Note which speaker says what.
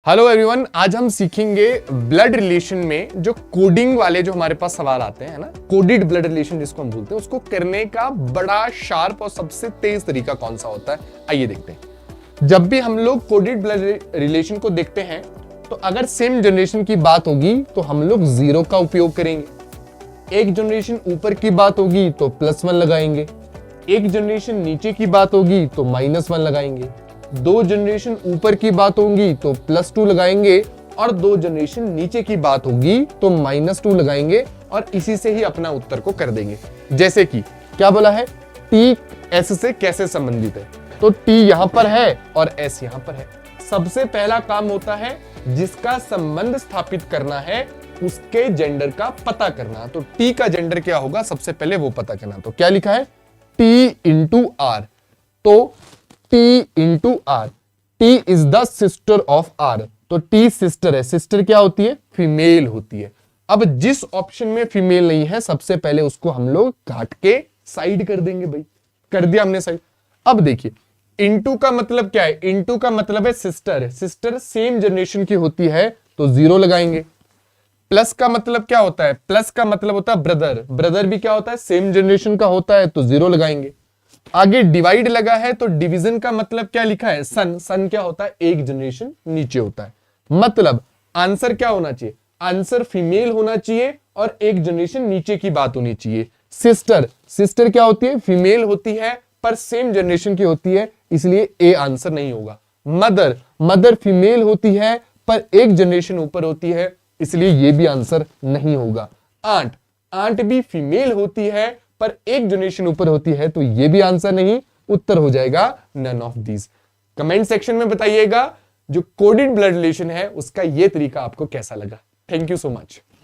Speaker 1: Hello everyone, आज हम सीखेंगे ब्लड रिलेशन में जो कोडिंग वाले जो हमारे पास सवाल आते हैं ना, कोडेड ब्लड रिलेशन जिसको हम बोलते हैं, उसको करने का बड़ा शार्प और सबसे तेज तरीका कौन सा होता है। आइए देखते हैं। जब भी हम लोग कोडेड ब्लड रिलेशन को देखते हैं तो अगर सेम जनरेशन की बात होगी तो हम लोग जीरो का उपयोग करेंगे। एक जनरेशन ऊपर की बात होगी तो +1 लगाएंगे। एक जनरेशन नीचे की बात होगी तो -1 लगाएंगे। दो जनरेशन ऊपर की बात होगी तो +2 लगाएंगे और दो जनरेशन नीचे की बात होगी तो -2 लगाएंगे और इसी से ही अपना उत्तर को कर देंगे। जैसे कि क्या बोला है, T S से कैसे संबंधित है, तो T यहां पर है और S यहां पर है। सबसे पहला काम होता है जिसका संबंध स्थापित करना है उसके जेंडर का पता करना। तो T का जेंडर क्या होगा, सबसे पहले वो पता करना। तो क्या लिखा है, T × R। तो T × R, T is the sister of R। तो T सिस्टर है। सिस्टर क्या होती है, फीमेल होती है। अब जिस ऑप्शन में फीमेल नहीं है सबसे पहले उसको हम लोग काट के साइड कर देंगे। भाई कर दिया हमने साइड। अब देखिए इनटू का मतलब क्या है, इनटू का मतलब है सिस्टर है। सिस्टर सेम जनरेशन की होती है तो 0 लगाएंगे। प्लस का मतलब क्या होता है, प्लस का मतलब होता है ब्रदर। ब्रदर भी क्या होता है, सेम जनरेशन का होता है तो 0 लगाएंगे। आगे डिवाइड लगा है तो डिवीजन का मतलब क्या लिखा है, सन। सन क्या होता है, एक जनरेशन नीचे होता है। मतलब आंसर क्या होना चाहिए, आंसर फीमेल होना चाहिए और एक जनरेशन नीचे की बात होनी चाहिए। सिस्टर, सिस्टर क्या होती है, फीमेल होती है पर सेम जनरेशन की होती है, इसलिए ए आंसर नहीं होगा। मदर, मदर फीमेल होती है पर एक जनरेशन ऊपर होती है, इसलिए ये भी आंसर नहीं होगा। आंट, आंट भी फीमेल होती है पर एक जनरेशन ऊपर होती है, तो ये भी आंसर नहीं, उत्तर हो जाएगा none of these. Comment section में बताइएगा जो कोडेड ब्लड रिलेशन है उसका ये तरीका आपको कैसा लगा। Thank you so much.